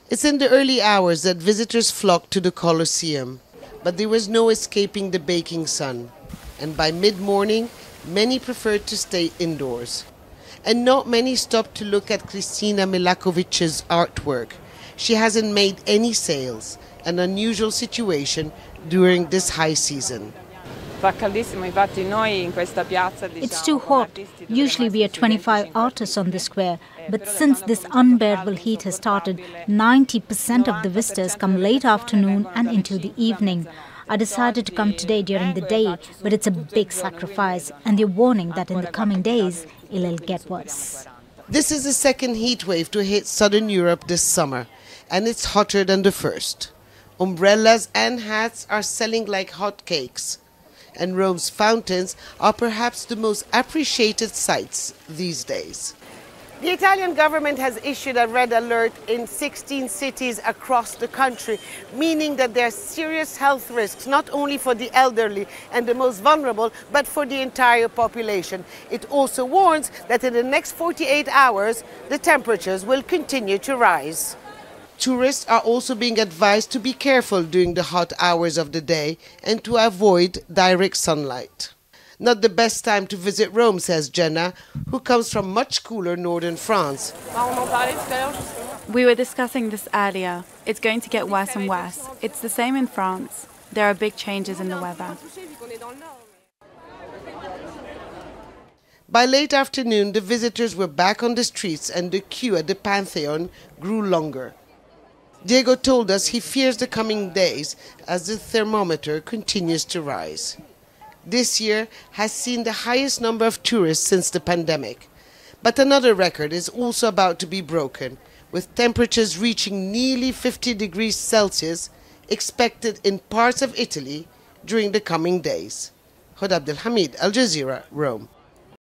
It's in the early hours that visitors flock to the Colosseum, but there was no escaping the baking sun, and by mid-morning, many preferred to stay indoors. And not many stopped to look at KRISTINA MILAKOVIC's artwork. She hasn't made any sales, an unusual situation during this high season. It's too hot. Usually we are 25 artists on the square, but since this unbearable heat has started, 90% of the visitors come late afternoon and into the evening. I decided to come today during the day, but it's a big sacrifice, and they're warning that in the coming days, it'll get worse. This is the second heat wave to hit southern Europe this summer, and it's hotter than the first. Umbrellas and hats are selling like hotcakes, and Rome's fountains are perhaps the most appreciated sights these days. The Italian government has issued a red alert in 16 cities across the country, meaning that there are serious health risks, not only for the elderly and the most vulnerable, but for the entire population. It also warns that in the next 48 hours, the temperatures will continue to rise. Tourists are also being advised to be careful during the hot hours of the day and to avoid direct sunlight. Not the best time to visit Rome, says JENNA, who comes from much cooler northern France. We were discussing this earlier. It's going to get worse and worse. It's the same in France. There are big changes in the weather. By late afternoon, the visitors were back on the streets and the queue at the Pantheon grew longer. Diego told us he fears the coming days as the thermometer continues to rise. This year has seen the highest number of tourists since the pandemic. But another record is also about to be broken, with temperatures reaching nearly 50 degrees Celsius expected in parts of Italy during the coming days. Hoda ABDEL-HAMID, Al Jazeera, Rome.